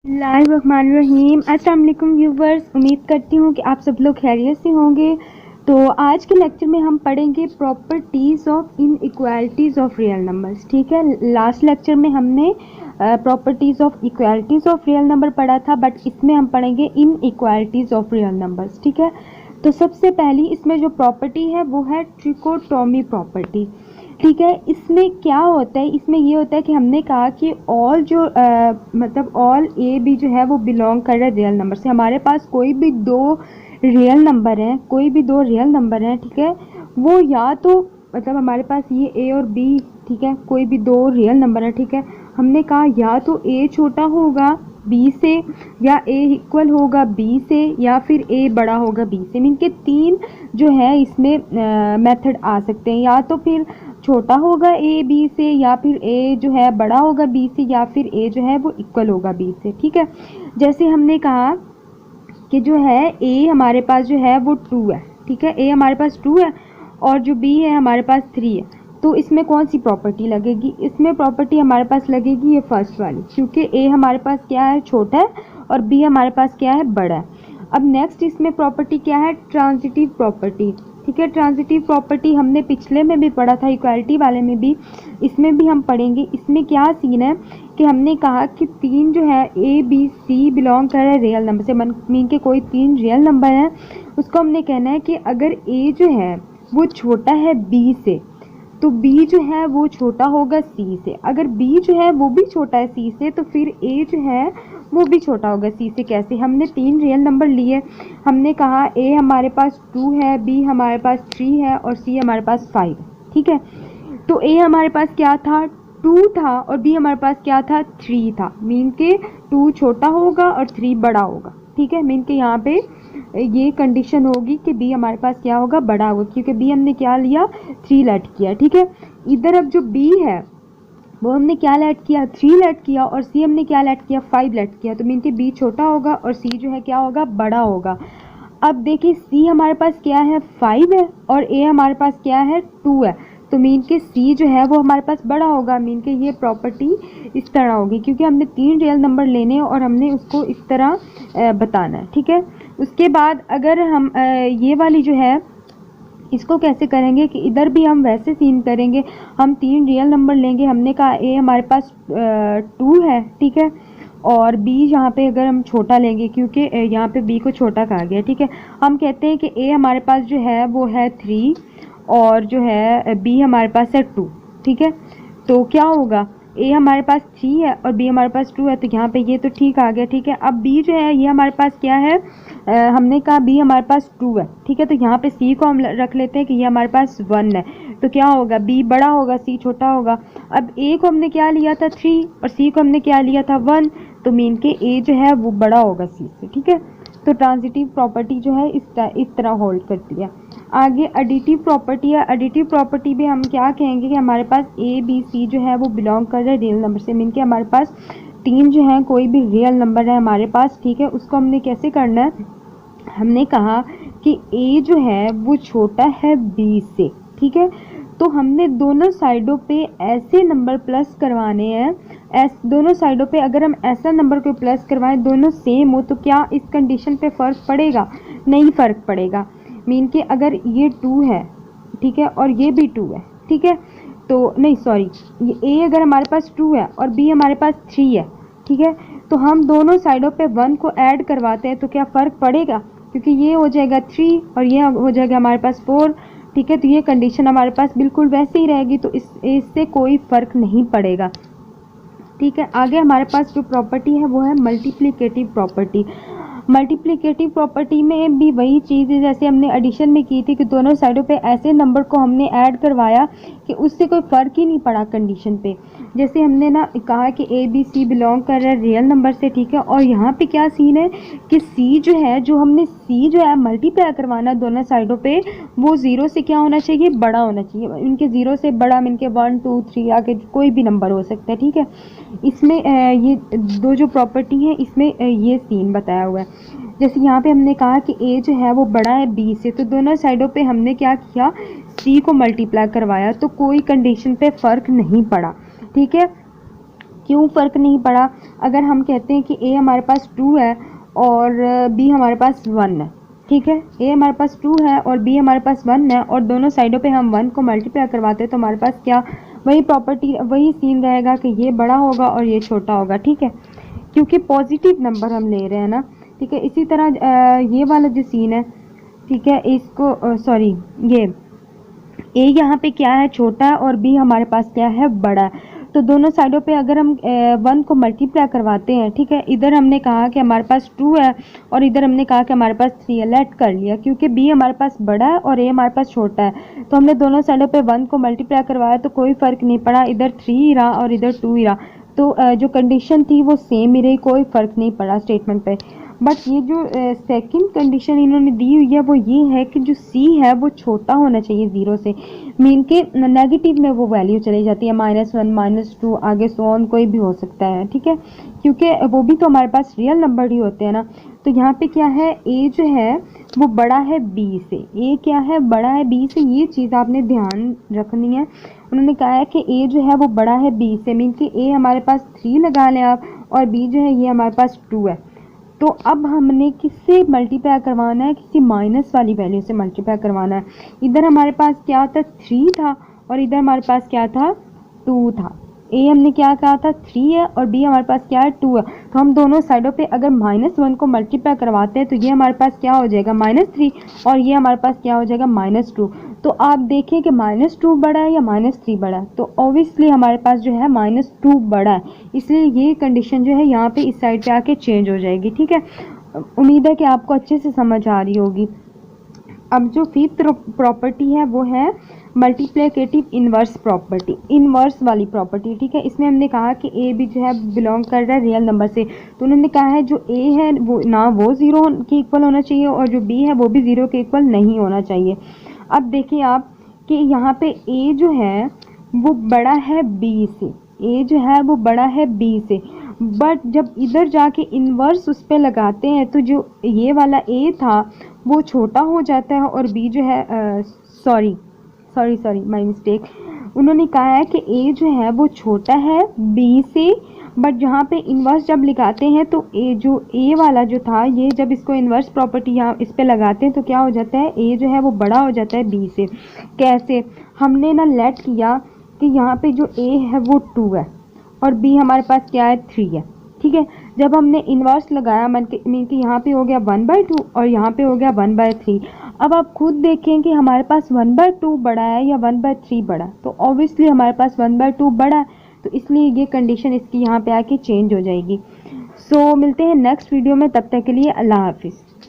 बिस्मिल्लाहिर्रहमानिर्रहीम। अस्सलाम वालेकुम व्यूवर्स, उम्मीद करती हूँ कि आप सब लोग खैरियत से होंगे। तो आज के लेक्चर में हम पढ़ेंगे properties of inequalities of real numbers. ठीक है, लास्ट लेक्चर में हमने properties of equalities of real number पढ़ा था, बट इसमें हम पढ़ेंगे इनइक्वालिटीज़ ऑफ रियल नंबर्स। ठीक है, तो सबसे पहली इसमें जो प्रॉपर्टी है वो है ट्रिकोटोमी प्रॉपर्टी। ठीक है, इसमें क्या होता है, इसमें ये होता है कि हमने कहा कि ऑल जो मतलब ऑल ए बी जो है वो बिलोंग कर रहा है रियल नंबर से। हमारे पास कोई भी दो रियल नंबर हैं, कोई भी दो रियल नंबर हैं, ठीक है, वो या तो मतलब हमारे पास ये ए और बी, ठीक है, कोई भी दो रियल नंबर है, ठीक है, हमने कहा या तो ए छोटा होगा बी से, या ए इक्वल होगा बी से, या फिर ए बड़ा होगा बी से। मीन के तीन जो है इसमें मेथड आ सकते हैं, या तो फिर छोटा होगा ए बी से, या फिर ए जो है बड़ा होगा बी से, या फिर ए जो है वो इक्वल होगा बी से। ठीक है, जैसे हमने कहा कि जो है ए हमारे पास जो है वो 2 है, ठीक है, ए हमारे पास 2 है और जो बी है हमारे पास 3 है। तो इसमें कौन सी प्रॉपर्टी लगेगी, इसमें प्रॉपर्टी हमारे पास लगेगी ये फर्स्ट वाली, क्योंकि ए हमारे पास क्या है, छोटा है, और बी हमारे पास क्या है, बड़ा है। अब नेक्स्ट इसमें प्रॉपर्टी क्या है, ट्रांजिटिव प्रॉपर्टी। ठीक है, ट्रांजिटिव प्रॉपर्टी हमने पिछले में भी पढ़ा था, इक्वालिटी वाले में भी, इसमें भी हम पढ़ेंगे। इसमें क्या सीन है कि हमने कहा कि तीन जो है ए बी सी बिलोंग कर रहे हैं रियल नंबर से, मीन के कोई तीन रियल नंबर हैं, उसको हमने कहना है कि अगर ए जो है वो छोटा है बी से, तो बी जो है वो छोटा होगा सी से। अगर बी जो है वो भी छोटा है सी से, तो फिर ए जो है वो भी छोटा होगा सी से। कैसे, हमने तीन रियल नंबर लिए, हमने कहा ए हमारे पास 2 है, बी हमारे पास 3 है, और सी हमारे पास 5। ठीक है, तो ए हमारे पास क्या था, 2 था, और बी हमारे पास क्या था, 3 था। मीन के 2 छोटा होगा और 3 बड़ा होगा। ठीक है, मीन के यहाँ पे ये कंडीशन होगी कि बी हमारे पास क्या होगा, बड़ा होगा, क्योंकि बी हमने क्या लिया, 3 लेट किया। ठीक है, इधर अब जो बी है वो हमने क्या लेट किया, 3 लेट किया, और सी हमने क्या लेट किया, 5 लेट किया। तो मीन के बी छोटा होगा और सी जो है क्या होगा, बड़ा होगा। अब देखिए सी हमारे पास क्या है, 5 है, और ए हमारे पास क्या है, 2 है। तो मीन के सी जो है वो हमारे पास बड़ा होगा। मीन के ये प्रॉपर्टी इस तरह होगी, क्योंकि हमने तीन रियल नंबर लेने हैं और हमने उसको इस तरह बताना है। ठीक है, उसके बाद अगर हम ये वाली जो है इसको कैसे करेंगे कि इधर भी हम वैसे सीन करेंगे, हम तीन रियल नंबर लेंगे। हमने कहा ए हमारे पास 2 है, ठीक है, और बी यहाँ पे अगर हम छोटा लेंगे, क्योंकि यहाँ पे बी को छोटा कहा गया। ठीक है, हम कहते हैं कि ए हमारे पास जो है वो है 3, और जो है बी हमारे पास है 2। ठीक है, तो क्या होगा, ए हमारे पास 3 है और बी हमारे पास 2 है, तो यहाँ पे ये तो ठीक आ गया। ठीक है, अब बी जो है ये हमारे पास क्या है, हमने कहा बी हमारे पास 2 है। ठीक है, तो यहाँ पे सी को हम रख लेते हैं कि ये हमारे पास 1 है। तो क्या होगा, बी बड़ा होगा, सी छोटा होगा। अब ए को हमने क्या लिया था, 3, और सी को हमने क्या लिया था, 1। तो मीन के ए जो है वो बड़ा होगा सी से। ठीक है, तो ट्रांजिटिव प्रॉपर्टी जो है इस तरह होल्ड करती है। आगे एडिटिव प्रॉपर्टी है। एडिटिव प्रॉपर्टी भी हम क्या कहेंगे कि हमारे पास ए बी सी जो है वो बिलोंग कर रहे हैं रियल नंबर से। मीन के हमारे पास तीन जो है कोई भी रियल नंबर है हमारे पास। ठीक है, उसको हमने कैसे करना है, हमने कहा कि ए जो है वो छोटा है बी से। ठीक है, तो हमने दोनों साइडों पे ऐसे नंबर प्लस करवाने हैं, दोनों साइडों पे अगर हम ऐसा नंबर को प्लस करवाएं दोनों सेम हो, तो क्या इस कंडीशन पे फ़र्क पड़ेगा, नहीं फ़र्क पड़ेगा। मीन के अगर ये 2 है, ठीक है, और ये भी 2 है, ठीक है, तो नहीं सॉरी, ये ए अगर हमारे पास 2 है और बी हमारे पास 3 है, ठीक है, तो हम दोनों साइडों पे 1 को ऐड करवाते हैं, तो क्या फ़र्क पड़ेगा, क्योंकि ये हो जाएगा 3 और ये हो जाएगा हमारे पास 4। ठीक है, तो ये कंडीशन हमारे पास बिल्कुल वैसे ही रहेगी, तो इससे कोई फ़र्क नहीं पड़ेगा। ठीक है, आगे हमारे पास जो प्रॉपर्टी है वो है मल्टीप्लिकेटिव प्रॉपर्टी। मल्टीप्लिकेटिव प्रॉपर्टी में भी वही चीज़ है जैसे हमने एडिशन में की थी, कि दोनों साइडों पे ऐसे नंबर को हमने ऐड करवाया कि उससे कोई फ़र्क ही नहीं पड़ा कंडीशन पे। जैसे हमने ना कहा कि ए बी सी बिलोंग कर रहा है रियल नंबर से। ठीक है, और यहाँ पे क्या सीन है कि सी जो है, जो हमने सी जो है मल्टीप्लाई करवाना दोनों साइडों पे, वो 0 से क्या होना चाहिए, बड़ा होना चाहिए। इनके 0 से बड़ा इनके 1 2 3 आगे कोई भी नंबर हो सकता है। ठीक है, इसमें ये दो जो प्रॉपर्टी है इसमें ये सीन बताया हुआ है। जैसे यहाँ पे हमने कहा कि ए जो है वो बड़ा है बी से, तो दोनों साइडों पे हमने क्या किया, सी को मल्टीप्लाई करवाया, तो कोई कंडीशन पे फ़र्क नहीं पड़ा। ठीक है, क्यों फ़र्क नहीं पड़ा? अगर हम कहते हैं कि ए हमारे पास 2 है और बी हमारे पास 1 है, ठीक है, ए हमारे पास 2 है और बी हमारे पास 1 है और दोनों साइडों पे हम 1 को मल्टीप्लाई करवाते हैं तो हमारे पास क्या वही प्रॉपर्टी वही सीन रहेगा कि ये बड़ा होगा और ये छोटा होगा, ठीक है, क्योंकि पॉजिटिव नंबर हम ले रहे हैं ना, ठीक है। इसी तरह ये वाला जो सीन है, ठीक है, इसको सॉरी ये ए यहाँ पे क्या है छोटा है और बी हमारे पास क्या है बड़ा है, तो दोनों साइडों पे अगर हम 1 को मल्टीप्लाई करवाते हैं, ठीक है, इधर हमने कहा कि हमारे पास 2 है और इधर हमने कहा कि हमारे पास 3 है, लेट कर लिया क्योंकि बी हमारे पास बड़ा है और ए हमारे पास छोटा है, तो हमने दोनों साइडों पे 1 को मल्टीप्लाई करवाया तो कोई फ़र्क नहीं पड़ा, इधर 3 ही रहा और इधर 2 ही रहा, तो जो कंडीशन थी वो सेम ही रही, कोई फ़र्क नहीं पड़ा स्टेटमेंट पे। बट ये जो सेकंड कंडीशन इन्होंने दी हुई है वो ये है कि जो सी है वो छोटा होना चाहिए 0 से, मीन के नेगेटिव में वो वैल्यू चली जाती है, -1 -2 आगे सो ऑन कोई भी हो सकता है, ठीक है, क्योंकि वो भी तो हमारे पास रियल नंबर ही होते हैं ना। तो यहाँ पे क्या है, ए जो है वो बड़ा है बी से, ए क्या है बड़ा है बी से, ये चीज़ आपने ध्यान रखनी है। उन्होंने कहा है कि ए जो है वो बड़ा है बी से, मीन कि ए हमारे पास 3 लगा लें आप और बी जो है ये हमारे पास 2 है, तो अब हमने किससे मल्टीप्लाई करवाना है, किसी माइनस वाली वैल्यू से मल्टीप्लाई करवाना है। इधर हमारे पास क्या था 3 था और इधर हमारे पास क्या था 2 था, ए हमने क्या कहा था 3 है और बी हमारे पास क्या है 2 है, तो हम दोनों साइडों पे अगर -1 को मल्टीप्लाई करवाते हैं तो ये हमारे पास क्या हो जाएगा -3 और ये हमारे पास क्या हो जाएगा -2। तो आप देखिए कि -2 बड़ा है या -3 बड़ा है, तो ऑब्वियसली हमारे पास जो है -2 बड़ा है, इसलिए ये कंडीशन जो है यहाँ पे इस साइड पे आके चेंज हो जाएगी, ठीक है। उम्मीद है कि आपको अच्छे से समझ आ रही होगी। अब जो फिफ्थ प्रॉपर्टी है वो है मल्टीप्लिकेटिव इन्वर्स प्रॉपर्टी, इन्वर्स वाली प्रॉपर्टी, ठीक है। इसमें हमने कहा कि ए भी जो है बिलोंग कर रहा है रियल नंबर से, तो उन्होंने कहा है जो ए है वो ना वो 0 के इक्वल होना चाहिए और जो बी है वो भी 0 के इक्वल नहीं होना चाहिए। अब देखिए आप कि यहाँ पे ए जो है वो बड़ा है बी से, ए जो है वो बड़ा है बी से, बट जब इधर जाके इन्वर्स उस पर लगाते हैं तो जो ये वाला ए था वो छोटा हो जाता है और बी जो है सॉरी माय मिस्टेक, उन्होंने कहा है कि ए जो है वो छोटा है बी से, बट जहाँ पे इन्वर्स जब लगाते हैं तो ए वाला जो था ये जब इसको इन्वर्स प्रॉपर्टी यहाँ इस पे लगाते हैं तो क्या हो जाता है, ए जो है वो बड़ा हो जाता है बी से। कैसे? हमने ना लेट किया कि यहाँ पे जो ए है वो 2 है और बी हमारे पास क्या है 3 है, ठीक है। जब हमने इन्वर्स लगाया मीन कि यहाँ पे हो गया 1/2 और यहाँ पे हो गया 1/3। अब आप खुद देखें कि हमारे पास 1/2 बड़ा है या 1/3 बड़ा, तो ऑब्वियसली हमारे पास 1/2 बड़ा है, तो इसलिए ये कंडीशन इसकी यहाँ पे आके चेंज हो जाएगी। सो मिलते हैं नेक्स्ट वीडियो में, तब तक के लिए अल्लाह हाफिज़।